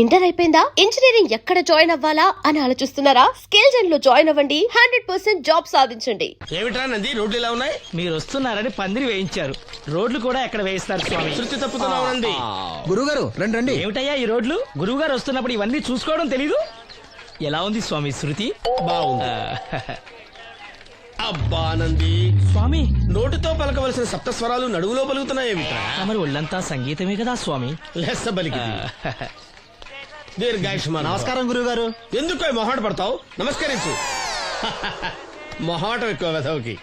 Inter అయిపోయిందా? Engineering ఎక్కడ join అవ్వాలా అని ఆలోచిస్తున్నారా? స్కేల్ జెన్ లో జాయిన్ అవ్వండి. 100% జాబ్ సాధించండి. ఏమిట్రా నంది, రోడ్లు ఎలా ఉన్నాయి? మీరు వస్తున్నారని పందిరి వేయించారు. రోడ్లు కూడా ఎక్కడ వేయిస్తారు స్వామి? శృతి తప్పుతున్నావు నంది. గురుగారు రండి రండి. ఏమిటయ్యా ఈ రోడ్లు? గురువు గారు వస్తున్నప్పుడు ఇవన్నీ చూసుకోవడం తెలీదు? ఎలా ఉంది స్వామి శృతి? బాగుంది. అబ్బా నంది, స్వామి నోటితో పలకవలసిన సప్తస్వరాలు నడువులో పలుకుతున్నాయేమిట్రా? మరి ఒళ్ళంతా సంగీతమే కదా స్వామి. లెస్స బలికి దీర్ఘాయుష్మాన్. నమస్కారం గురుగారు. ఎందుకు మొహాట పడతావు? నమస్కరించు. మొహాటం ఎక్కువ వెధవుకి.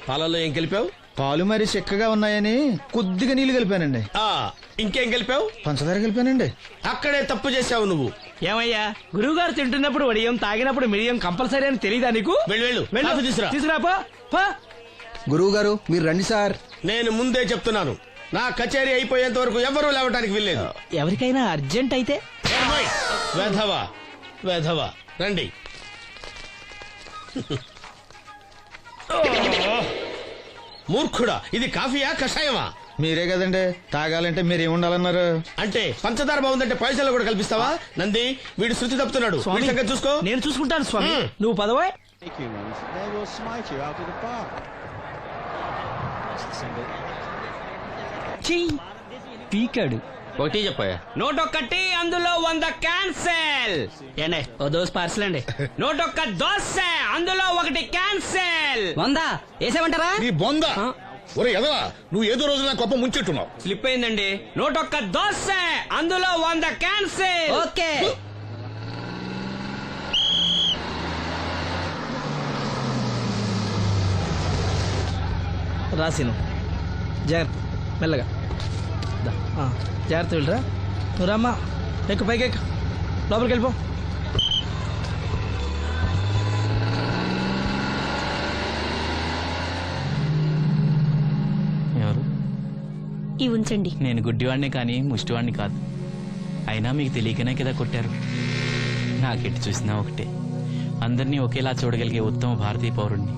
పాలల్లో ఏం కలిపావు? పాలు మరి చిక్కగా ఉన్నాయని కొద్దిగా నీళ్లు కలిపానండి. ఇంకేం కలిపావు? పంచదార కలిపానండి. అక్కడే తప్పు చేశావు నువ్వు. ఏమయ్యా, గురువు గారు తింటున్నప్పుడు వడియం, తాగినప్పుడు మిరియం కంపల్సరీ అని తెలీదా నీకు? వెళ్ళు కాఫీ తీసురా. తీసుకురాపో. గురువు గారు మీరు రండి సార్. నేను ముందే చెప్తున్నాను, నా కచేరీ అయిపోయేంత వరకు ఎవరూ లేవటానికి వెళ్ళలేదు. ఎవరికైనా అర్జెంట్ అయితే వెధవా వెధవా రండి. మూర్ఖుడా, ఇది కాఫీయా కషాయమా? మీరే కదండి తాగాలంటే మీరేముండాలన్నారు. అంటే పంచదార బాగుందంటే పైసలు కూడా కల్పిస్తావా? నంది, వీడు శృతి తప్పుతున్నాడు. వీడి సంగతి చూసుకో. నేను చూసుకుంటాను స్వామి. నువ్వు పదవే. They will smite you out of the park. పీకాడు. ఒకటి చెప్పాయా? 101 అందులో 100 క్యాన్సెల్. ఏండే ఓ దోస్ పార్సల్ అండి. 101 దోశ అందులో 1 క్యాన్సెల్. 100 వేసేమంటారా? నీ బొంద. ఒరే ఎదవా, నువ్వు ఏదో రోజు నా గొప్ప ముంచెట్టున్నావు. స్లిప్ అయిందండి. 101 దోశ అందులో 100 క్యాన్సెల్. ఓకే. రాసిను జాగ్రత్త, మెల్లగా జాగ్రత్త వెళ్ళరా. నువ్వు రామ్మా, ఎక్కు పైకి ఎక్కు, లోపలికి వెళ్ళిపో. ఎవరు? ఇవి ఉంచండి. నేను గుడ్డివాడిని కానీ ముష్టివాడిని కాదు. అయినా మీకు తెలియకనే కదా కొట్టారు. నాకెట్టి చూసినా ఒకటే, అందరినీ ఒకేలా చూడగలిగే ఉత్తమ భారతీయ పౌరుణ్ణి.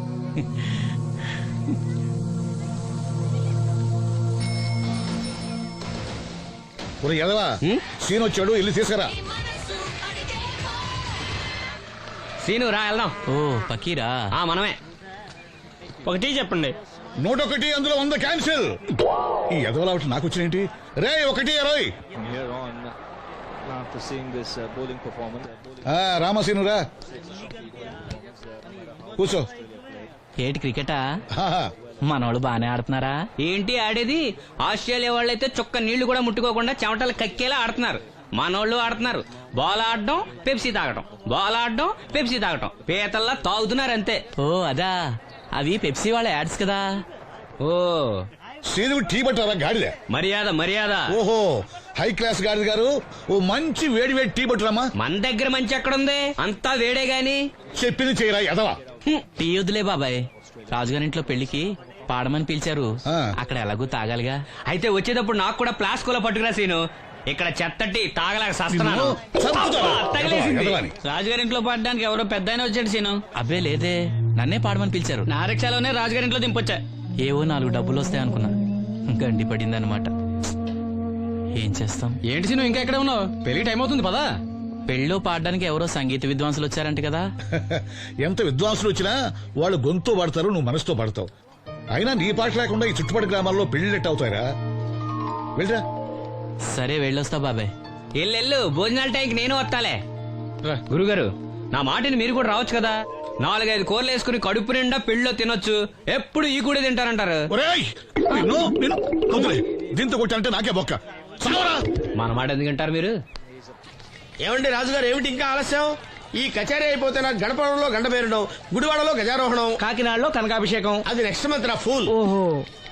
ఒరే ఎదవా, సీన్ వచ్చాడు, ఇల్లు తీసుకురా. సీను రా వెళ్దాం. ఓ పకీరా, మనమే. ఒకటి చెప్పండి. 101 అందులో 100 క్యాన్సిల్. ఈ ఎదవలా ఒకటి నాకు వచ్చినేంటి? రే 1-20. From here on, after seeing this bowling performance, రామసీను రా, కూర్చో. ఏటి క్రికెటా? ఆహా. మనోళ్ళు బానే ఆడుతున్నారా? ఏంటి ఆడేది? ఆస్ట్రేలియా వాళ్ళైతే చుక్క నీళ్లు కూడా ముట్టుకోకుండా చెమటలు కక్కేలా ఆడుతున్నారు. మనోళ్ళు ఆడుతున్నారు బాల్ ఆడడం, పెప్సీ తాగటం, బాల్ ఆడడం, పెప్సీ తాగటం, పీతల్లా తాగుతున్నారు అంతే. ఓ అదా, అవి పెప్సీ వాళ్ళ యాడ్స్ కదా. ఓ సీను టీ పట్టారా గాడిద? మర్యాద మర్యాద. ఓహో, హై క్లాస్ గాడిద గారు, ఓ మంచి వేడి వేడి టీ పట్టురామా. మన దగ్గర మంచి ఎక్కడుంది? అంతా వేడే గాని. చెప్పింది చేయరా ఎదవా. టీ వద్దులే బాబాయ్, రాజుగారింట్లో పెళ్లికి పాడమని పిలిచారు. అక్కడ ఎలాగూ తాగాలిగా. అయితే వచ్చేటప్పుడు నాకు కూడా ప్లాస్కోలో పట్టుకురా సీను. ఇక్కడ చెత్తటి తాగలేక సస్తున్నాను. చంపుతారా? తగిలేసింది. ఎదవాని. రాజుగారింట్లో పడడానికి ఎవరో పెద్ద ఆయన వచ్చాడు సీను. అబ్బే లేదే, నన్నే పాడమని పిలిచారు. నా రిక్షాలోనే రాజుగారింట్లో దింపొచ్చా. ఏవో 4 డబ్బులు వస్తాయనుకున్నా, గండి పడిందనమాట. ఏం చేస్తాం? ఏంటి సీను ఇంకా ఎక్కడ ఉన్నావు? పెళ్లి టైం అవుతుంది పదా. పెళ్ళిలో పాడడానికి ఎవరో సంగీత విద్వాంసులు వచ్చారంట కదా. ఎంత విద్వాంసులు వచ్చినా వాళ్ళు గొంతు పడతారు, నువ్వు మనసుతో పడతావు. అయినా నీ పాట లేకుండా ఈ చుట్టుపక్కల గ్రామాల్లో పెళ్లిళ్ళెట్ అవుతాయిరా. వెళ్ళరా. సరే వెళ్ళొస్తా బాబాయ్. ఎల్లెళ్ళు, భోజనాల టైంకి నేను వస్తాలే. గురుగారు, నా మాటిని మీరు కూడా రావచ్చు కదా. 4-5 కూరలు వేసుకుని కడుపు నిండా పెళ్ళిలో తినొచ్చు. ఎప్పుడు ఈ కూడా తింటారంటారు. ఒరేయ్, వదిలే. దీంతో కొట్టాలంటే నాకే బొక్క. సావరా. మన మాట ఎందుకు తింటారు మీరు? ఏమండి రాజుగారు, ఏమిటి ఇంకా ఆలస్యం? ఈ కచేరీ అయిపోతే నాకు గణపవరంలో గంట పేరడం, గుడివాడలో గజారోహణం, కాకినాడలో కనకాభిషేకం. అది నెక్స్ట్ మంత్ నా ఫూల్. ఓహో,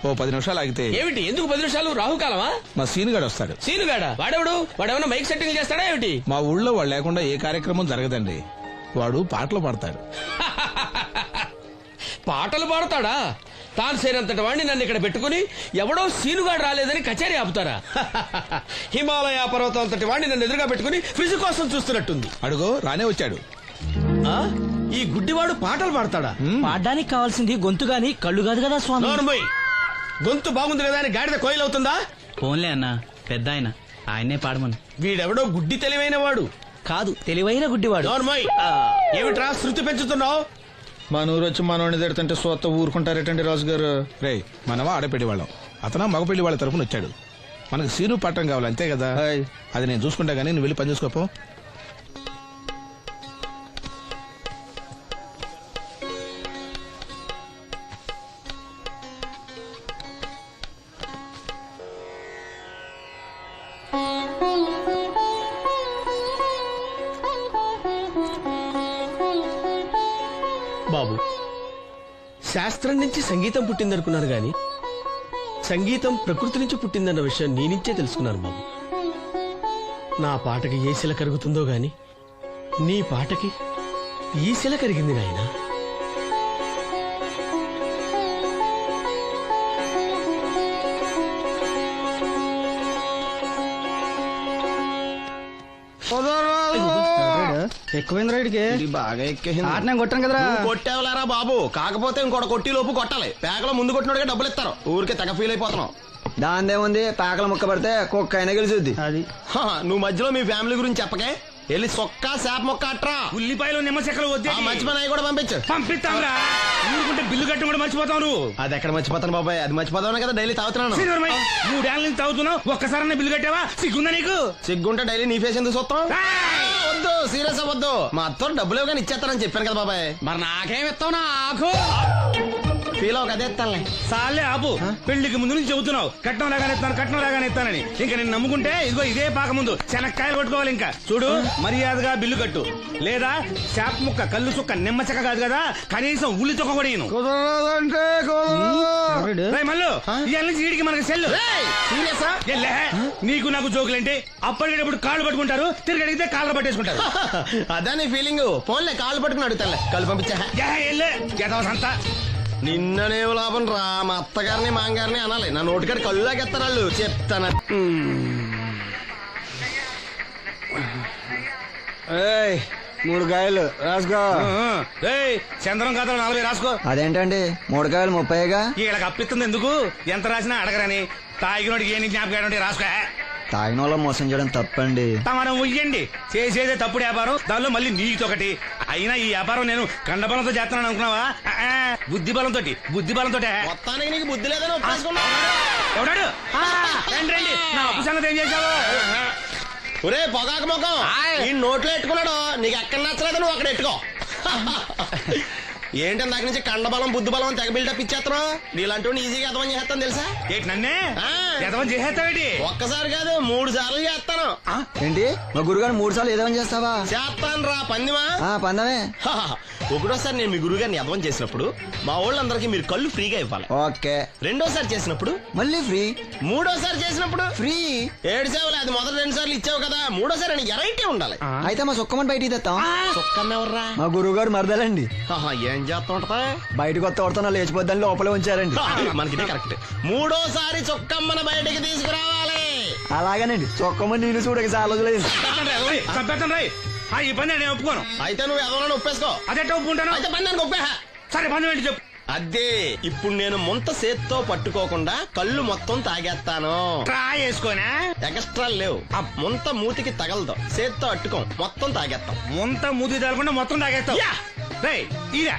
ఓ 10 నిమిషాలు ఆగితే ఏమిటి, ఎందుకు 10 నిమిషాలు? రాహుకాలమా? మా సీనుగాడు వస్తాడు. సీనుగాడా? వాడేమన్నా మైక్ సెట్టింగ్ చేస్తాడా ఏమిటి? మా ఊళ్ళో వాడు లేకుండా ఏ కార్యక్రమం జరగదండి. వాడు పాటలు పాడతాడు. పాటలు పాడతాడా? తాను సేనంతటి వాడిని నన్ను ఇక్కడ పెట్టుకుని ఎవడో సీనుగాడు రాలేదని కచేరీ ఆపుతారా? హిమాలయ పర్వతం అంతటి వాడిని నన్ను ఎదురుగా పెట్టుకుని ఫ్రిజ్ కోసం చూస్తున్నట్టుంది. అడుగో రానే వచ్చాడు. ఈ గుడ్డివాడు పాటలు పాడతాడా? పాడడానికి కావాల్సింది గొంతు గాని కళ్ళు కాదు కదా స్వామి. గొంతు బాగుంది కదా అని గాడిద కోయిలవుతుందా? ఫోన్లే అన్న పెద్ద ఆయన ఆయన్నే పాడమను. వీడెవడో గుడ్డి తెలివైన వాడు. కాదు తెలివైన గుడ్డివాడు. నోర్మోయ్, ఏమిట్రా శృతి పెంచుతున్నావు? మన ఊరు వచ్చి మనోడిని తిడుతుంటే సొత్త ఊరుకుంటారేటండి రాజు గారు. రే మనమా ఆడపెళ్లి వాళ్ళం, అతను మగపెళ్లి వాళ్ళ తరపున వచ్చాడు. మనకు సీను పట్టం కావాలి అంతే కదా. హాయ్. అది నేను చూసుకుంటా గానీ నువ్వు వెళ్ళి పని చూసుకోపో. బాబు, శాస్త్రం నుంచి సంగీతం పుట్టిందనుకున్నారు గాని సంగీతం ప్రకృతి నుంచి పుట్టిందన్న విషయం నీ నుంచే తెలుసుకున్నాను బాబు. నా పాటకి ఏ శిల కరుగుతుందో గాని నీ పాటకి ఈ శిల కరిగింది నాయనా. ఎక్కువైంది రైడ్కి బాగా ఎక్కేసింది. ఆటనే కొట్టాను కదరా. కొట్టేవలేరా బాబు, కాకపోతే ఇంకోటి కొట్టి లోపు కొట్టాలి. పేకలో ముందు కొట్టినోడిగా డబ్బులు ఇస్తారు. ఊరికే తెగ ఫీల్ అయిపోతున్నావు. దాందేముంది, పేకల ముక్క పడితే కుక్క అయినా గెలిచుద్ది. అది నువ్వు మధ్యలో మీ ఫ్యామిలీ గురించి చెప్పకే. వెళ్ళి సొక్క శాప మొక్క అట్రా. ఉల్లిపాయలు నిమ్మచెక్కలు వద్దే ఆ మంచి పని అవి కూడా పంపించు. పంపిస్తాంరా. ఊరుకుంటే బిల్లు కట్టడం కూడా మర్చిపోతావు నువ్వు. అది ఎక్కడ మర్చిపోతాను బాబాయ్, అది మర్చిపోతావు కదా డైలీ తాగుతున్నాను. శ్రీధర్మయ్య, 3 ఏళ్ళ నుంచి తాగుతున్నావు, ఒక్కసారన్నా బిల్లు కట్టావా? సిగ్గుందా నీకు? సిగ్గుంటే డైలీ నీ ఫేస్ ఎందుకు చూస్తాం? ఏయ్! వద్దు, సీరియస్ అవ్వద్దు. మా అత్తో డబ్బులు ఇవ్వగానే ఇచ్చేస్తానని చెప్పాను కదా బాబాయ్. మరి నాకేం ఇస్తావు నా ఆకు? ఫీల్ అవ్వక అదే ఇస్తానులే. సాలే ఆపు. పెళ్లికి ముందు నుంచి చెబుతున్నావు కట్నం లాగానే ఇస్తాను, కట్నం లాగానే ఇస్తానని. ఇంకా నేను నమ్ముకుంటే ఇదిగో ఇదే పాక ముందు శనక్కాయలు కొట్టుకోవాలి. ఇంకా చూడు, మర్యాదగా బిల్లు కట్టు, లేదా చేప ముక్క, కళ్ళు చుక్క, నిమ్మ చెక్క కాదు కదా, కనీసం ఉల్లి తొక్క కూడా ఇయ్యను. రేయ్ మల్లు, ఇవాళ నుంచి వీడికి మనకి సెల్లు. సీరియసా? ఎల్లే, నీకు నాకు జోకులేంటి? అప్పటికేటప్పుడు కాళ్ళు పట్టుకుంటారు, తిరిగి అడిగితే కాళ్ళు పట్టేసుకుంటారు. అదే నీ ఫీలింగ్. ఫోన్లే కాళ్ళు పట్టుకుని అడుగుతానులే. కళ్ళు పంపించా. ఎల్లే గెదవసంతా. నిన్ననే లాభం రా. మా అత్తగారిని మాంగారిని అనాలి. నా నోటికాడ కళ్ళు లాగేస్తారు వాళ్ళు. చెప్తాను. ఏయ్, 3 కాయలు రాసుకో. రేయ్, చంద్రం కథలు 40 రాసుకో. అదేంటండి 3 కాయలు 30గా? వీళ్ళకి అప్పిస్తుంది ఎందుకు? ఎంత రాసినా అడగరని. తాగినోడికి ఏ జ్ఞాపకం రాసుకో. తాగిన వాళ్ళ మోసం చేయడం తప్పండి. మనం ఉయ్యండి, చేసేదే తప్పుడు వ్యాపారం, దానిలో మళ్ళీ నీతొకటి. అయినా ఈ వ్యాపారం నేను కండబలంతో చేస్తున్నాను అనుకున్నావా? బుద్ధి బలంతో. మొత్తానికి నీకు బుద్ధి లేదని ఒప్పేసుకున్నా. ఎవడాడు? రండి రండి, నా అప్పు సంగతి ఏం చేశావు? ఒరే పొగాకు ముఖం, ఈ నోట్లో ఎట్టుకున్నాడు. నీకు ఎక్కడ నచ్చలేదు నువ్వు అక్కడ ఎట్టుకో. ఏంటి దాని నుంచి కండబలం బుద్ధి బలం అని తెగ బిల్డప్ ఇచ్చేస్తున్నావు. నీలాంటి ఈజీగా అర్థం చేస్తాను తెలుసా? ఏంటి నన్నే ఆ. ఎదవం చేసేస్తావేటి? ఒక్కసారి కాదు 3 సార్లు చేస్తాను. ఏంటి మా గురుగారు 3 సార్లు ఏదేమని చేస్తావా? చేస్తాను రా పందిమా. పందమే. ఒకటోసారి నేను మీ గురుగారిని అర్థం చేసినప్పుడు మా వాళ్ళందరికీ మీరు కళ్ళు ఫ్రీగా ఇవ్వాలి. ఓకే. రెండోసారి చేసినప్పుడు మళ్ళీ ఫ్రీ. మూడోసారి చేసినప్పుడు ఫ్రీ. 7 సేవలు. అది మొదటి 2 సార్లు ఇచ్చావు కదా, మూడోసారి అని ఎరైటీ ఉండాలి. అయితే మా సుక్కమని బయటికి తెస్తాం. చొక్కన్నెవర్రా? మా గురువు గారు మరదలండి. ఏం చేస్తుంటా? బయటకు వస్తే కొడతా లేచిపోద్దని లోపలే ఉంచారండి. మనకి కరెక్ట్. మూడోసారి చొక్కమ్మని బయటికి తీసుకురావాలి. అలాగేనండి, చొక్కమని నేను చూడక చాలా రోజులైంది. చంపేస్తాను రాయ్. ఈ పని నేను ఒప్పుకోను. అయితే నువ్వు ఎవరైనా ఒప్పేసుకో. అదెట్ట ఒప్పుకుంటాను? అయితే పని దానికి ఒప్పేహ. సరే పని ఏంటి చెప్పు. అదే ఇప్పుడు నేను ముంత చేత్తో పట్టుకోకుండా కళ్ళు మొత్తం తాగేస్తాను. ట్రై చేసుకోనా? ఎక్స్ట్రా లేవు. ఆ ముంత మూతికి తగలదు. చేత్తో అట్టుకోం, మొత్తం తాగేస్తాం. ముంత మూతి తగలకుండా మొత్తం తాగేస్తావు. యా. రేయ్, ఇదా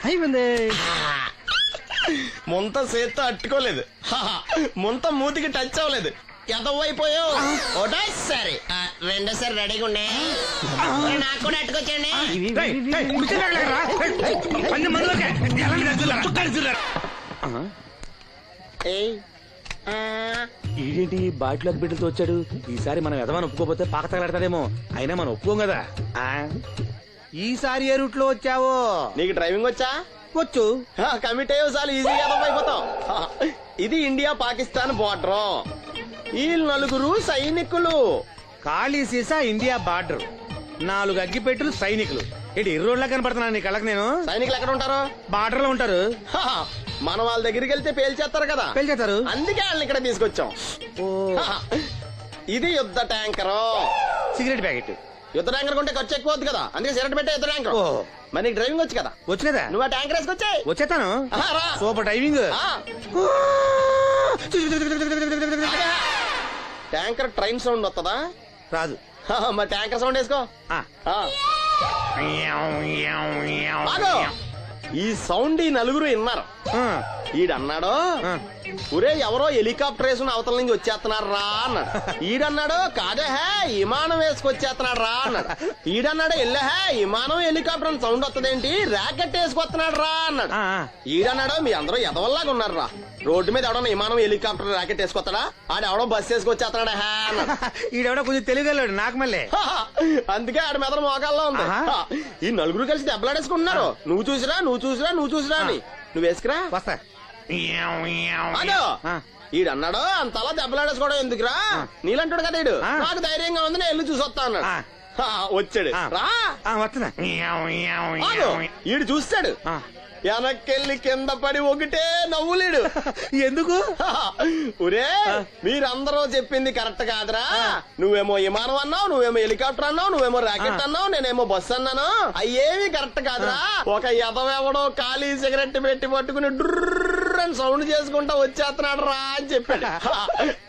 అయిపోయింది. ముంత చేత్తో అట్టుకోలేదు. ముంత మూతికి టచ్ అవ్వలేదు. ఎదవైపోయావు. ఒకటోసారి రెండోసారి రెడీగా ఉండే. నాకు కూడా అట్టుకొచ్చండి. రేయ్, రేయ్, కుర్చీ తగలకరా. రేయ్, పందెం మందులోకే. ఎలాంటి దద్దులారా? చుక్కాలు దద్దులారా? ఏంటి బాటిలోకి బిడ్డలతో వచ్చాడు? ఈసారి మనం ఎదమని ఒప్పుకోపోతే పాక తగలడతాడేమో. అయినా మనం ఒప్పుకోం కదా. ఈసారి ఏ రూట్ లో వచ్చావో? నీకు డ్రైవింగ్ వచ్చా? వచ్చు. కమిట్ అయ్యే చాలు ఈజీగా ఎదవైపోతావు. ఇది ఇండియా పాకిస్తాన్ బోర్డర్. ఈ 4 సైనికులు. ఖాళీ సీసా ఇండియా బార్డర్, 4 అగ్గిపెట్టులు సైనికులు. ఏంటి ఇర్రోడ్లా కనపడుతున్నాను నీ కళ్ళకి నేను? సైనికులు ఎక్కడ ఉంటారు? బార్డర్ లో ఉంటారు. మనం వాళ్ళ దగ్గరికి వెళ్తే పేల్చేస్తారు కదా. పెళ్చేస్తారు. అందుకే వాళ్ళని ఇక్కడ తీసుకొచ్చాం. ఇది యుద్ధ ట్యాంకరు. Cigarette packet. యుద్ధ ట్యాంకర్ కొంటే ఖర్చు ఎక్కువ అవుతుంది కదా, అందుకే సిగరెట్ పెట్టే యుద్ధ ట్యాంకర్. ఓ. మరి నీకు డ్రైవింగ్ వచ్చు కదా, వచ్చు కదా, నువ్వు ఆ ట్యాంకర్ వేసుకొచ్చాయి. వచ్చేస్తాను. రా. Super driving. Tanker train sound వస్తుందా? రాదు. మరి ట్యాంకర్ సౌండ్ వేసుకో. ఆ. ఆగు. ఈ సౌండ్ ఈ నలుగురు విన్నారు. ఈడన్నాడు, ఒరే ఎవరో హెలికాప్టర్ వేసుకుని అవతల నుంచి వచ్చేస్తున్నారు రా అన్నాడు. ఈడన్నాడు, కాదే హే విమానం వేసుకొచ్చేస్తున్నాడు రా అన్నాడు. ఈడన్నాడు, ఎల్లహే విమానం హెలికాప్టర్ అని సౌండ్ వస్తుందేంటి, ర్యాకెట్ వేసుకొస్తున్నాడు రా అన్నాడు. ఈడన్నాడు, మీ అందరూ ఎదవల్లాగా ఉన్నారు రా, రోడ్డు మీద ఎవడన్నా విమానం హెలికాప్టర్ ర్యాకెట్ వేసుకొస్తాడా, ఆడెవడో బస్సు వేసుకొచ్చేస్తున్నాడు హే అన్నాడు. ఈడెవడో కొంచెం తెలియగలడు నాకు మళ్ళీ. అందుకే ఆడ మెదడు మోకాల్లో ఉంది. ఈ నలుగురు కలిసి దెబ్బలాడేసుకుంటున్నారు. నువ్వు చూసిరా అని. నువ్వు వేసుకురా. వస్తా. ఈడన్నాడు, అంతలా దెబ్బలాడేసుకోవడం ఎందుకురా, నీలంటాడు కదా ఈడు, నాకు ధైర్యంగా ఉంది నేను వెళ్ళి చూసొస్తా అన్నాడు. వచ్చాడు రా. వస్తున్నా. ఈడు చూస్తాడు, వెనక్కెళ్ళి కింద పడి ఒకటే నవ్వులేడు. ఎందుకు? ఒరే మీరందరూ చెప్పింది కరెక్ట్ కాదురా, నువ్వేమో విమానం అన్నావు, నువ్వేమో హెలికాప్టర్ అన్నావు, నువ్వేమో రాకెట్ అన్నావు, నేనేమో బస్సు అన్నాను, అయ్యేవి కరెక్ట్ కాదురా. ఒక ఎదవెవడో ఖాళీ సిగరెట్ పెట్టి పట్టుకుని డుర్ర్ అని సౌండ్ చేసుకుంటా వచ్చేస్తున్నాడు రా అని చెప్పాడు.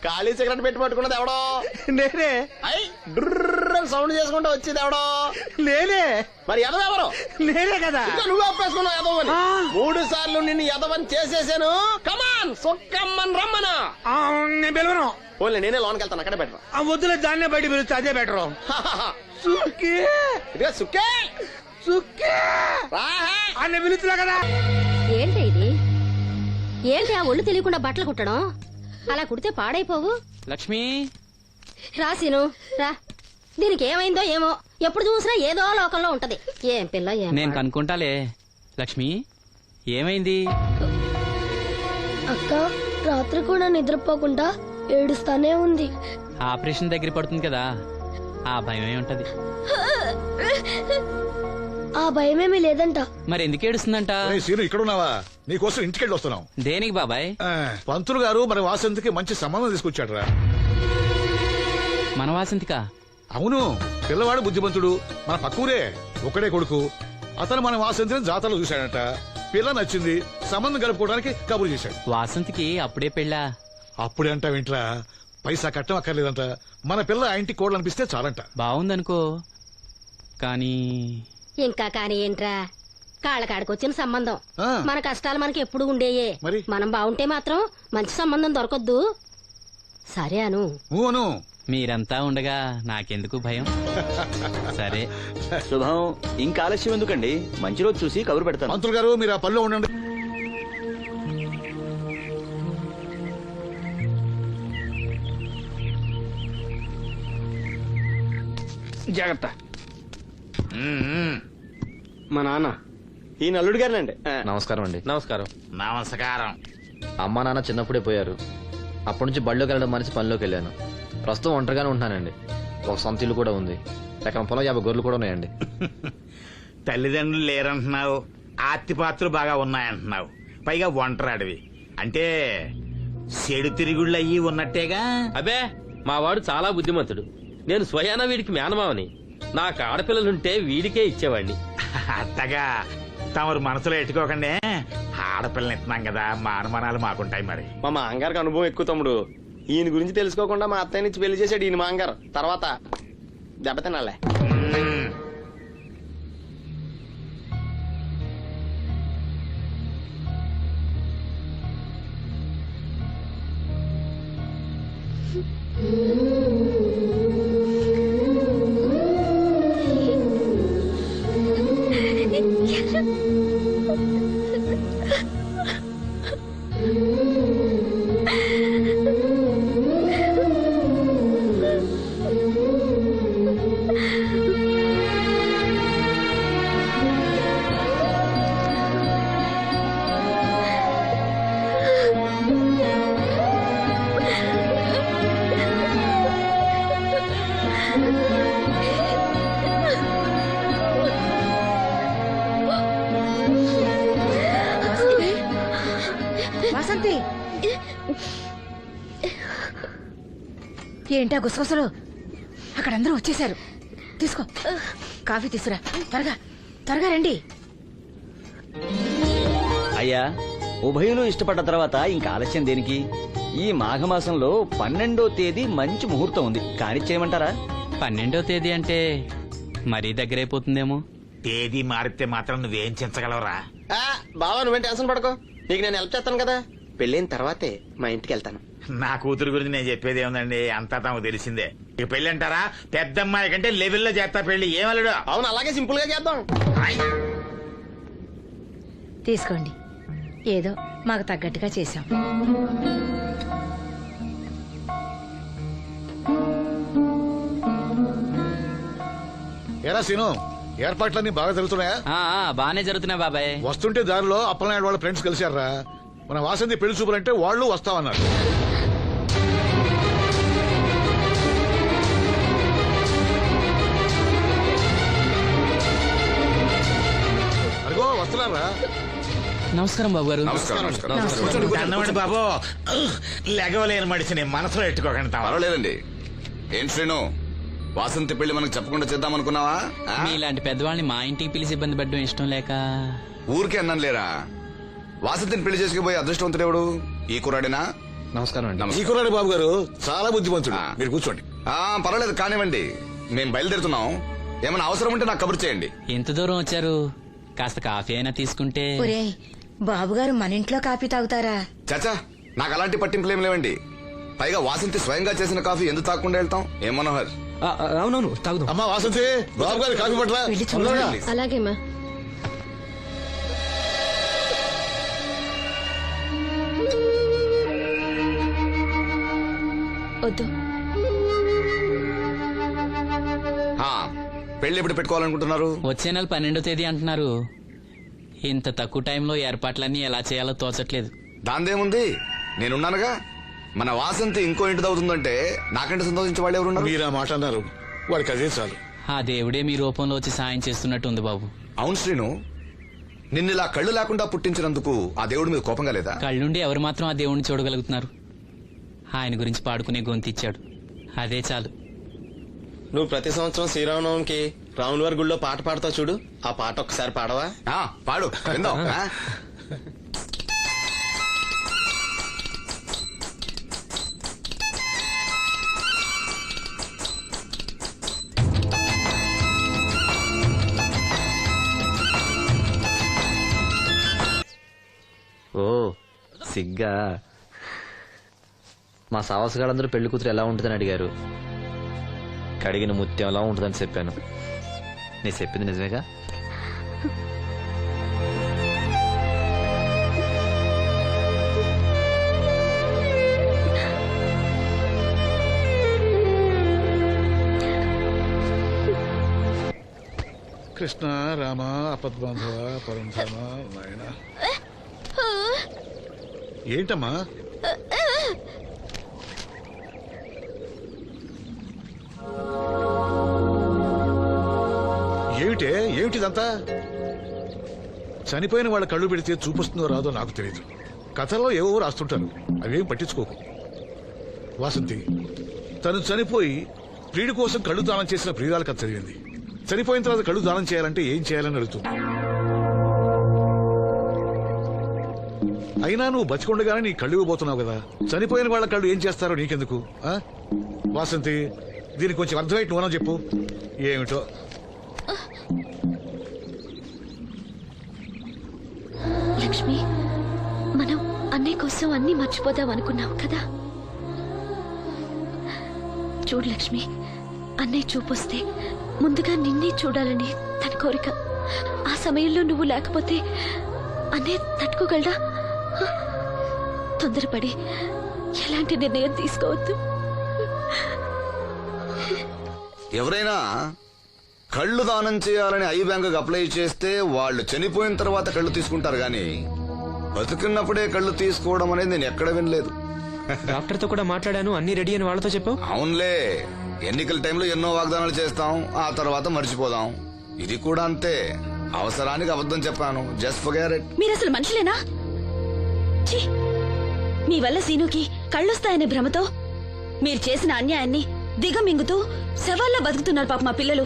ఖాళీ సిగరెట్ పెట్టి పట్టుకున్నది ఎవడో నేనే. అయ్యి డుర్ర్ అని సౌండ్ చేసుకుంటా వచ్చేది ఎవడో నేనే. మరి ఎదవెవరు? నేనే కదా. నువ్వు ఒప్పేసుకున్నావు ఎదవని. 3 సార్లు నిన్ను ఎదవని చేసేసాను. కమాన్ సొక్కమ్మని రమ్మను. నేను పిలవను. ఓన్లీ నేనే లోనికి వెళ్తాను, అక్కడే బెటర్. ఆ వద్దులే, దాన్నే బయట పిలుస్తా, అదే బెటరు. సుక్కే ఇదిగా సుక్కే సుక్కే అన్న పిలుస్తున్నా కదా. ఏంటి ఇది? ఏంటి ఆ ఒళ్ళు తెలియకుండా బట్టలు కుట్టడం? అలా కుడితే పాడైపోవు. లక్ష్మి రాసిను రా. దీనికి ఏమైందో ఏమో, ఎప్పుడు చూసినా ఏదో లోకంలో ఉంటది. ఏం పిల్ల ఏం నేను కనుక్కుంటాలే. లక్ష్మి ఏమైంది? అక్క రాత్రి కూడా నిద్రపోకుండా ఏడుస్తానే ఉంది. ఆపరేషన్ దగ్గర పడుతుంది కదా, ఆ భయమే ఉంటది. ఆ భయమేమీ లేదంట. మరి ఎందుకు ఏడుస్తుందంట? సీను ఇక్కడున్నావా? నీకోసం ఇంటికెళ్ళి వస్తున్నాం. దేనికి బాబాయ్? పంతులు గారు మరి వాసంతికి మంచి సంబంధం తీసుకొచ్చాడు రా. మన వాసంతికా? అవును, పిల్లవాడు బుద్ధిమంతుడు, మన పక్కూరే, ఒకడే కొడుకు. అతను మన వాసంతిని జాతరలో చూశాడంట, పిల్ల నచ్చింది, సంబంధం కలుపుకోవడానికి కబురు చేశాడు. వాసంతికి అప్పుడే పెళ్ళా? అప్పుడే అంట వింట్రా, పైసా కట్టం అక్కర్లేదంట, మన పిల్ల ఆ ఇంటికి కోడలనిపిస్తే చాలంట. బాగుందనుకో, కానీ ఇంకా కానీ ఏంట్రా, కాళ్ళకాడికొచ్చిన సంబంధం. ఆ. మన కష్టాలు మనకి ఎప్పుడు ఉండేయే. మరి? మనం బాగుంటే మాత్రం మంచి సంబంధం దొరకొద్దు. సరే అను. ఊను. మీరంతా ఉండగా నాకెందుకు భయం? సరే శుభం. ఇంకా ఆలస్యం ఎందుకండి, మంచి రోజు చూసి కబురు పెడతాను. పంతులు గారు మీరు ఆ పనిలో ఉండండి. జాగ్రత్త. మా నాన్న ఈ నల్లుడు గారినండి. నమస్కారం అండి. నమస్కారం. నమస్కారం. అమ్మా నాన్న చిన్నప్పుడే పోయారు. అప్పటి నుంచి బళ్ళోకి వెళ్ళడం మనిషి పనిలోకి వెళ్ళాను. ప్రస్తుతం ఒంటరిగానే ఉంటున్నానండి. ఒక సొంత ఇల్లు కూడా ఉంది. ఎకరం పొలం 50 గొర్రెలు కూడా ఉన్నాయండి. తల్లిదండ్రులు లేరంటున్నావు, ఆస్తిపాత్రులు బాగా ఉన్నాయంటున్నావు, పైగా ఒంటరాడివి అంటే చెడు తిరుగుళ్ళు అయ్యి ఉన్నట్టేగా. అబే మా వాడు చాలా బుద్ధిమంతుడు. నేను స్వయాన వీడికి మేనమావని. నాకు ఆడపిల్లలుంటే వీడికే ఇచ్చేవాడిని. అట్టగా తమరు మనసులో ఎట్టుకోకండి. ఆడపిల్లని ఇస్తున్నాం కదా, మా అనుమానాలు మాకుంటాయి మరి. మా మాంగారికి అనుభవం ఎక్కువ తమ్ముడు. ఈయన గురించి తెలుసుకోకుండా మా అత్తయ్య నుంచి పెళ్లి చేశాడు ఈయన మాంగారు. తర్వాత దెబ్బతినాలే. వాసంతి, ఏంటా గుసగుసలు? అక్కడందరూ వచ్చేశారు. తీసుకో కాఫీ తీసురా త్వరగా త్వరగా రండి. అయ్యా ఉభయులు ఇష్టపడ్డ తర్వాత ఇంకా ఆలస్యం దేనికి? ఈ మాఘమాసంలో 12వ తేదీ మంచి ముహూర్తం ఉంది, కానిచ్చేయమంటారా? 12వ తేదీ అంటే మరీ దగ్గరైపోతుందేమో. తేదీ మారితే మాత్రం నువ్వేం చించగలవురా? బావా నువ్వేం టెన్షన్ పడకో, నీకు నేను హెల్ప్ చేస్తాను కదా. పెళ్ళైన తర్వాతే మా ఇంటికి వెళ్తాను. నా కూతురు గురించి నేను చెప్పేది ఏముందండి, అంతా తమకు తెలిసిందే. ఇక పెళ్లి అంటారా, పెద్దమ్మాయి కంటే లెవెల్లో చేస్తా పెళ్లి. ఏమల్లుడు? అవును, అలాగే సింపుల్ గా చేద్దాం. తీసుకోండి, ఏదో మాకు తగ్గట్టుగా చేశాం. ఎరా సీను, ఏర్పాట్లన్నీ బాగా జరుగుతున్నాయా? బానే జరుగుతున్నాయి బాబాయ్. వస్తుంటే దారిలో అప్పలనాయుడు వాళ్ళ ఫ్రెండ్స్ కలిశారా? మన వాసంతి పెళ్లి చూపులంటే వాళ్ళు వస్తామన్నారు. అదిగో వస్తున్నారా? నమస్కారం బాబు గారు. అన్నవాడి బాబు, లెగవలేని మడిసిని మనసులో ఎట్టుకోకండి. పర్వాలేదండి. ఏం శ్రీను, వాసంతి పెళ్లి మనకు చెప్పకుండా చేద్దాం అనుకున్నావా? మీలాంటి పెద్దవాళ్ళని మా ఇంటికి పిలిచి ఇబ్బంది పెట్టడం ఇష్టం లేక ఊరికే అన్నాను లేరా. వాసంతిని పెళ్లి చేసుకుపోయి అదృష్టవంతుడెవడు? ఈ కుర్రాడేనా? నమస్కారం అండి. ఈ కుర్రాడు బాబు గారు చాలా బుద్ధిమంతుడు. మీరు కూర్చోండి. పర్వాలేదు కానివ్వండి, మేము బయలుదేరుతున్నాం. ఏమైనా అవసరం ఉంటే నాకు కబురు చేయండి. ఎంత దూరం వచ్చారు? కాస్త కాఫీ అయినా తీసుకుంటే. ఒరేయ్, బాబుగారు మన ఇంట్లో కాఫీ తాగుతారా? చాచా, నాకు అలాంటి పట్టింపులు ఏం లేవండి. పైగా వాసంతి స్వయంగా చేసిన కాఫీ ఎందుకు తాగకుండా వెళ్తాం? ఏం మనోహర్? అవునవును, తాగుదాం. అమ్మా వాసంతి, బాబు గారు కాఫీ పట్టరా? అలాగేమా. వద్దు. పెళ్లి ఎప్పుడు పెట్టుకోవాలనుకుంటున్నారు? వచ్చే నెల 12వ తేదీ అంటున్నారు. ఇంత తక్కువ టైంలో ఏర్పాట్లన్నీ ఎలా చేయాలో తోచట్లేదు. దాందేముంది, నేనున్నానుగా. మన వాసంతి ఇంకో ఇంటి అవుతుందంటే నాకంటే సంతోషించే వాళ్ళు ఎవరున్నారు? మీరు ఆ మాట అన్నారు, వాడికి అదే చాలు. ఆ దేవుడే మీ రూపంలో వచ్చి సాయం చేస్తున్నట్టు ఉంది బాబు. అవును శ్రీను, నిన్నిలా కళ్ళు లేకుండా పుట్టించినందుకు ఆ దేవుడి మీద కోపంగా లేదా? కళ్ళుండి ఎవరు మాత్రం ఆ దేవుడిని చూడగలుగుతున్నారు? ఆయన గురించి పాడుకునే గొంతిచ్చాడు, అదే చాలు. నువ్వు ప్రతి సంవత్సరం శ్రీరామనవమికి రాముల వారి గుళ్ళో పాట పాడతావు చూడు, ఆ పాట ఒక్కసారి పాడవా? పాడు, విందాం. ఓ సిగ్గా. మా సావసగాళ్ళందరూ పెళ్లి కూతురు ఎలా ఉంటుందని అడిగారు. కడిగిన ముత్యం ఎలా ఉంటుందని చెప్పాను. నీ చెప్పింది నిజమేగా? కృష్ణ రామ అపద్బాంధవ పరంధామ నాయన. ఏంటమ్మా? ఏమిటిదంతా? చనిపోయిన వాళ్ళ కళ్ళు పెడితే చూపిస్తుందో రాదో నాకు తెలియదు. కథల్లో ఏవో రాస్తుంటారు, అవేం పట్టించుకోకు. వాసంతి తను చనిపోయి ప్రియుడి కోసం కళ్ళు దానం చేసిన ప్రియురాల కథ చదివింది. చనిపోయిన తర్వాత కళ్ళు దానం చేయాలంటే ఏం చేయాలని అడుగుతుంది. అయినా నువ్వు బతికొండగానే నీ కళ్ళు ఇవ్వబోతున్నావు కదా, చనిపోయిన వాళ్ళ కళ్ళు ఏం చేస్తారో నీకెందుకు? వాసంతి, దీనికి కొంచెం అర్థమైతే నువ్వనో చెప్పు. ఏమిటో లక్ష్మి, మనం అన్నయ్య కోసం అన్ని మర్చిపోదాం అనుకున్నావు కదా. చూడు లక్ష్మి, అన్నయ్య చూపొస్తే ముందుగా నిన్నే చూడాలని తన కోరిక. ఆ సమయంలో నువ్వు లేకపోతే అన్నయ్య తట్టుకోగలడా? తొందరపడి ఎలాంటి నిర్ణయం తీసుకోవద్దు. ఎవరైనా కళ్ళు దానం చేయాలని ఐ బ్యాంకుకి అప్లై చేస్తే వాళ్ళు చనిపోయిన తర్వాత కళ్ళు తీసుకుంటారు గాని బతుకున్నప్పుడే కళ్ళు తీసుకోవడం అనేది నేను ఎక్కడ వినలేదు. డాక్టర్ తో కూడా మాట్లాడాను, అన్ని రెడీ అని వాళ్ళతో చెప్పావు. అవునులే, ఎన్నికల టైంలో ఎన్నో వాగ్దానాలు చేస్తాం, ఆ తర్వాత మర్చిపోదాం. ఇది కూడా అంతే, అవసరానికి అబద్ధం చెప్పాను. Just forget it. మీరు అసలు మనుషులేనా? ఛీ! మీ వల్ల సీనుకి కళ్ళొస్తాయనే భ్రమతో మీరు చేసిన అన్యాయాన్ని దిగమింగుతూ శవాల్లో బతుకుతున్నారు పాప మా పిల్లలు.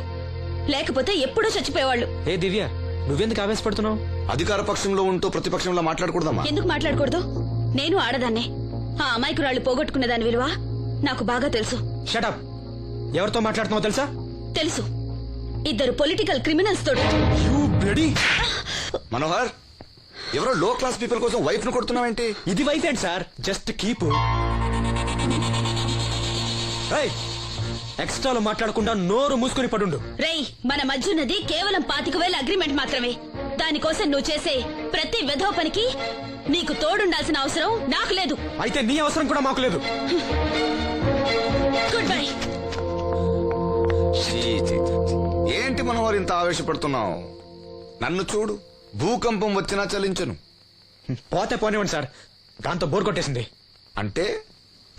లేకపోతే ఎప్పుడూ చచ్చిపోయేవాళ్ళు. ఏ దివ్య, నువ్వెందుకు ఆవేశపడుతున్నావు? అధికార పక్షంలో ఉంటూ ప్రతిపక్షంలో మాట్లాడకూడదమ్మా. ఎందుకు మాట్లాడకూడదు? నేను ఆడదాన్నే. ఆ అమాయకురాళ్ళు పోగొట్టుకున్న దాని విలువ నాకు బాగా తెలుసు. షటప్. ఎవరితో మాట్లాడుతున్నావు తెలుసా? తెలుసు. ఇద్దరు పొలిటికల్ క్రిమినల్స్ తోడు. మనోహర్, ఎవరో లో క్లాస్ పీపుల్ కోసం వైఫ్ ను కొడుతున్నావేంటి? ఇది వైఫ్ ఏంటి సార్? Just keep. ఎక్స్ట్రాలో మాట్లాడకుండా నోరు మూసుకుని పడుండు. రేయ్, మన మధ్య ఉన్నది కేవలం 25,000 అగ్రిమెంట్ మాత్రమే. దానికోసం నువ్వు చేసే ప్రతి వెధవ పనికి నీకు తోడుండాల్సిన అవసరం నాకు లేదు. అయితే నీ అవసరం కూడా మాకు లేదు. Good bye. ఏంటి మనోహర్ ఇంత ఆవేశపడుతున్నావు? నన్ను చూడు, భూకంపం వచ్చినా చలించను. పోతే పోనివ్వండి సార్, దాంతో బోర్ కొట్టేసింది. అంటే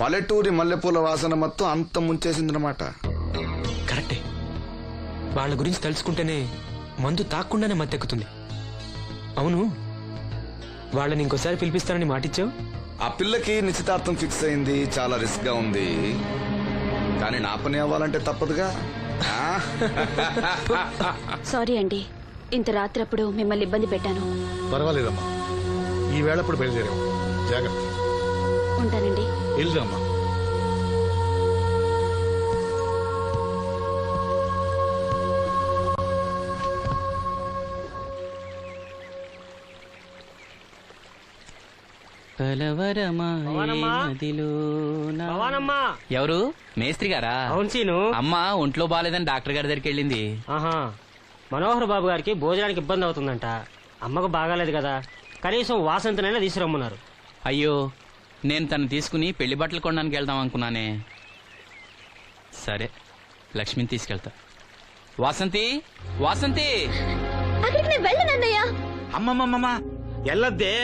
పల్లెటూరి మల్లెపూల వాసన మొత్తం అంత ముంచేసిందనమాట. కరెక్టే. వాళ్ళ గురించి తెలుసుకుంటేనే మందు తాక్కుండానే మత్తెక్కుతుంది. అవును, వాళ్ళని ఇంకోసారి పిలిపిస్తానని మాటిచ్చావు. ఆ పిల్లకి నిశ్చితార్థం ఫిక్స్ అయింది. చాలా రిస్క్ గా ఉంది, కానీ నా పని అవ్వాలంటే తప్పదుగా. సారీ అండి, ఇంత రాత్రప్పుడు మిమ్మల్ని ఇబ్బంది పెట్టాను. పర్వాలేదమ్మా, ఈ వేళప్పుడు బయలుదేరావు. జాగ్రత్త. ఉంటానండి. వెళ్దామా. ఎవరు? మేస్త్రి గారా? అవును సీను. అమ్మ ఒంట్లో బాగాలేదని డాక్టర్ గారి దగ్గరికి వెళ్ళింది. ఆహా, మనోహర్ బాబు గారికి భోజనానికి ఇబ్బంది అవుతుందంట. అమ్మకు బాగాలేదు కదా, కనీసం వాసంతనైనా తీసుకురమ్మన్నారు. అయ్యో, నేను తను తీసుకుని పెళ్లి బట్టలు కొనడానికి వెళ్దాం అనుకున్నానే. సరే, లక్ష్మిని తీసుకెళ్తా. వాసంతి, వాసంతి. అక్కడికి నేను వెళ్ళనన్నయ్యా. అమ్మమ్మమ్మ ఎల్లద్దే,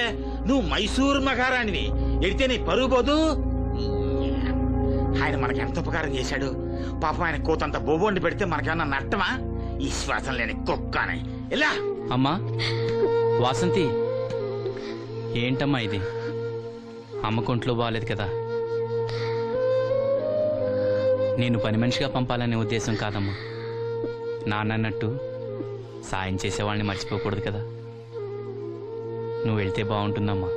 నువ్వు మైసూరు మహారాణివి. ఎడితే నీ పరుగు పోదు. ఆయన మనకి ఎంత ఉపకారం చేశాడు. పాపం ఆయన కోతంత బొబొండి పెడితే మనకేమన్నా నట్టమా? ఈ శ్వాసం లేని కుక్కనే. ఎలా అమ్మా? వాసంతి, ఏంటమ్మా ఇది? అమ్మకొంట్లో బాగాలేదు కదా. నేను పని మనిషిగా పంపాలనే ఉద్దేశం కాదమ్మా. నాన్నన్నట్టు సాయం చేసేవాళ్ళని మర్చిపోకూడదు కదా. నువ్వు వెళ్తే బాగుంటుందమ్మా.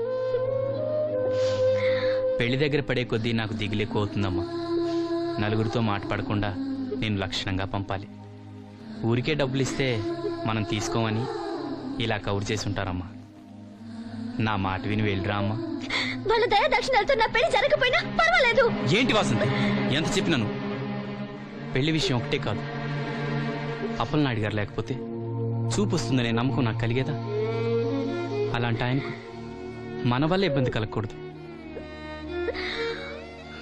పెళ్లి దగ్గర పడే కొద్దీ నాకు దిగులు ఎక్కువ అవుతుందమ్మా. నలుగురితో మాట పడకుండా నేను లక్షణంగా పంపాలి. ఊరికే డబ్బులు ఇస్తే మనం తీసుకోమని ఇలా కవర్ చేసి ఉంటారమ్మా. నా మాట విని వెళ్ళిరా అమ్మా. వాళ్ళ దయా దక్షిణాలతో నా పెళ్లి జరగకపోయినా పర్వాలేదు. ఏంటి వాసంతి, ఎంత చెప్పినాను? పెళ్లి విషయం ఒకటే కాదు, అప్పలనాయుడు గారు లేకపోతే చూపు వస్తుందనే నమ్మకం నాకు కలిగేదా? అలాంటి ఆయనకు మన వల్ల ఇబ్బంది కలగకూడదు.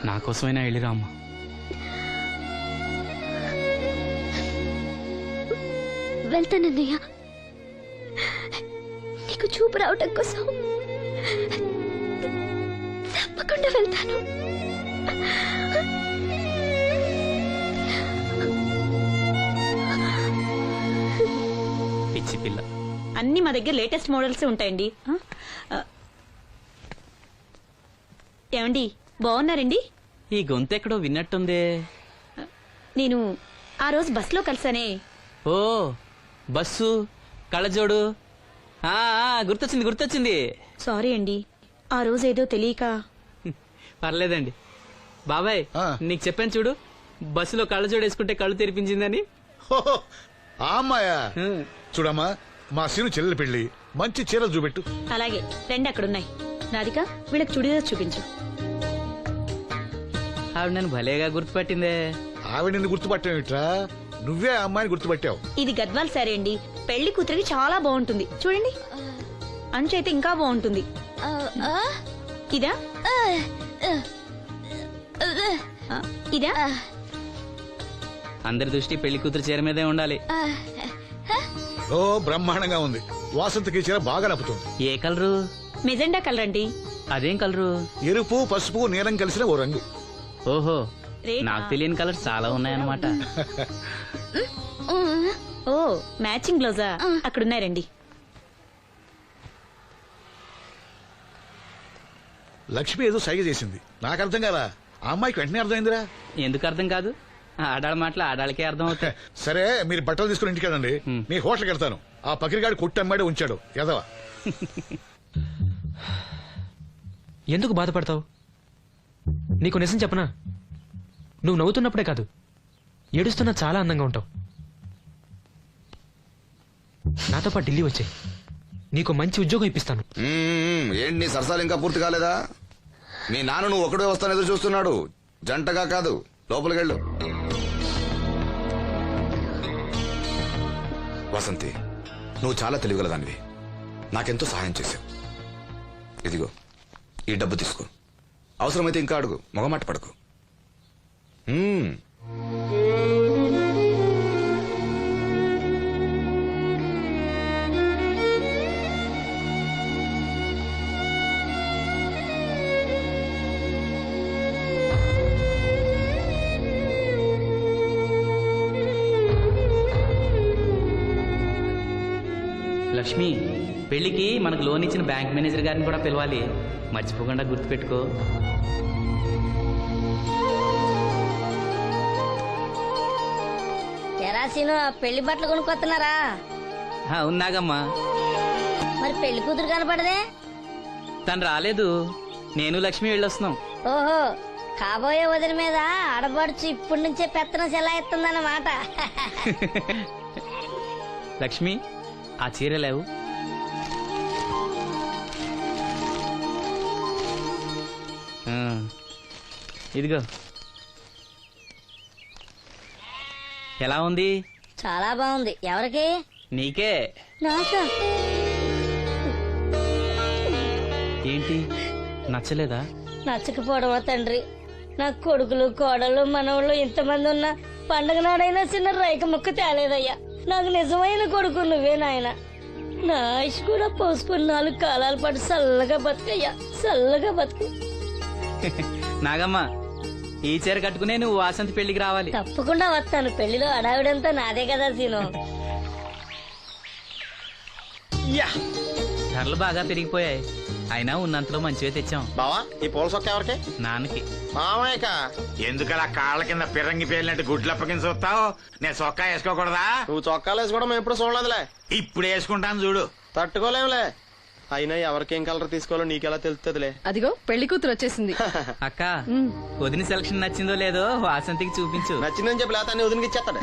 నా కోసమైనా వెళ్ళిరా అమ్మా. వెళ్తానన్నయ్య, నీకు చూపు రావటం కోసం తప్పకుండా వెళ్తాను. పిచ్చి పిల్ల. అన్ని మా దగ్గర లేటెస్ట్ మోడల్స్ ఉంటాయండి. ఏమండి, బాగున్నారండి? ఈ గొంతు ఎక్కడో విన్నట్టుందే. నేను ఆ రోజు బస్సులో కలిసానే. ఓ, బస్సు, కళ్ళజోడు. గుర్తొచ్చింది గుర్తొచ్చింది. సారీ అండి, ఆ రోజు ఏదో తెలియక. పర్లేదండి బాబాయ్, నీకు చెప్పాను చూడు, బస్సులో కళ్ళజోడు వేసుకుంటే కళ్ళు తెరిపించిందని. ఆ అమ్మాయా? చూడమ్మా, మా సీను చెల్లెలి పెళ్లి, మంచి చీరలు చూపెట్టు. అలాగే, రెండు అక్కడున్నాయి. రాధిక, వీళ్ళకి చుడిదార్ చూపించు. ఆవిడ నన్ను భలేగా గుర్తుపట్టిందే. ఆవిడ నిన్ను గుర్తుపట్టావిట్రా? నువ్వే ఆ అమ్మాయిని గుర్తుపట్టావు. ఇది గద్వాల్ సారీ అండి, పెళ్లి కూతురికి చాలా బాగుంటుంది. చూడండి, అంచు అయితే ఇంకా బాగుంటుంది. ఇదా ఇదా? అందరి దృష్టి పెళ్లి కూతురు చీర మీదే ఉండాలి. ఓ, బ్రహ్మాండంగా ఉంది. వాసంతకి చీర బాగా నప్పుతుంది. ఏ కలరు? మెజెండా కలర్ అండి. అదేం కలరు? ఎరుపు, పసుపు, నీలం కలిసిన ఓ రంగు. ఓహో, నాకు తెలియని కలర్స్ చాలా ఉన్నాయన్నమాట. ఓ, మ్యాచింగ్ బ్లౌజా? అక్కడున్నాయి, రండి. లక్ష్మి ఏదో సైగ చేసింది, నాకు అర్థం కాదా. ఆ అమ్మాయికి వెంటనే అర్థమైందిరా. ఎందుకు అర్థం కాదు? ఆడాళ్ళ మాటలు ఆడాళ్ళకే అర్థం అవుతాయి. సరే మీరు బట్టలు తీసుకుని ఇంటికి వెళ్ళండి. మీ హోటల్కి వెళ్తాను. ఆ పకిరిగాడు కొట్టి అమ్మాడే ఉంచాడు ఎదవా. ఎందుకు బాధపడతావు? నీకు నిజం చెప్పనా, నువ్వు నవ్వుతున్నప్పుడే కాదు ఏడుస్తున్నా చాలా అందంగా ఉంటావు. నాతో పాటు ఢిల్లీ వచ్చాయి, నీకు మంచి ఉద్యోగం ఇప్పిస్తాను. ఏంటి నీ సరసాలు ఇంకా పూర్తి కాలేదా? మీ నాన్న నువ్వు ఒకడే వస్తాను ఎదురు చూస్తున్నాడు, జంటగా కాదు. లోపలికెళ్ళు. వసంతి, నువ్వు చాలా తెలివిగలదానివి. నాకెంతో సహాయం చేశావు. ఇదిగో ఈ డబ్బు తీసుకో. అవసరమైతే ఇంకా అడుగు, మొగమాట పడకు. లక్ష్మి, పెళ్లికి మనకు లోన్ ఇచ్చిన బ్యాంక్ మేనేజర్ గారిని కూడా పిలవాలి. మర్చిపోకుండా గుర్తుపెట్టుకో. ఎరాసీను పెళ్లి బట్టలు కొనుక్కొస్తున్నారా? ఉన్నాగమ్మా. మరి పెళ్లి కూతురు కనపడదే? తను రాలేదు, నేను లక్ష్మి వెళ్ళొస్తున్నాం. ఓహో, కాబోయే వదిన మీద ఆడబడుచు ఇప్పటి నుంచే పెత్తనం చెలాయిస్తుందన్నమాట. లక్ష్మి, ఆ చీర లేవు. ఇదిగో. ఎలా ఉంది? చాలా బాగుంది. ఎవరికి? నీకే. నాకా? ఏంటి, నచ్చలేదా? నచ్చకపోవడమా తండ్రి? నా కొడుకులు కోడళ్ళు మనవాళ్ళు ఇంతమంది ఉన్నా పండగ నాడైనా చిన్న రైక ముక్క తేలేదయ్యా. నాకు నిజమైన కొడుకు నువ్వే నాయన. నా ఆయుష్ కూడా పోసుకుని 4 కాలాల పాటు చల్లగా బతుకయ్యా, చల్లగా బతుకు. నాగమ్మ, ఈ చీర కట్టుకునే నువ్వు వాసంతి పెళ్లికి రావాలి. తప్పకుండా వస్తాను. పెళ్లిలో అడావిడంతా నాదే కదా సీను. ధరలు బాగా పెరిగిపోయాయి, అయినా ఉన్నంతలో మంచివే తెచ్చాం. బావా, ఈ పూల సొక్క ఎవరికి? నాన్నకి. మామయ్యక. ఎందుకలా కాళ్ళ కింద పిరంగి పేలినట్టు గుడ్లు అప్పకింద చూస్తావు? నేను చొక్కా వేసుకోకూడదా? నువ్వు చొక్కాలు వేసుకోవడం మేము ఎప్పుడు చూడలేదులే. ఇప్పుడు వేసుకుంటాను చూడు. తట్టుకోలేములే. అయినా ఎవరికేం కలర్ తీసుకోవాలో నీకెలా తెలుస్తుందిలే. అదిగో పెళ్లి కూతురు వచ్చేసింది. అక్క, వదిన సెలక్షన్ నచ్చిందో లేదో వాసంతికి చూపించు. నచ్చిందని చెప్పి లేత వదినకి ఇచ్చేస్తాడు.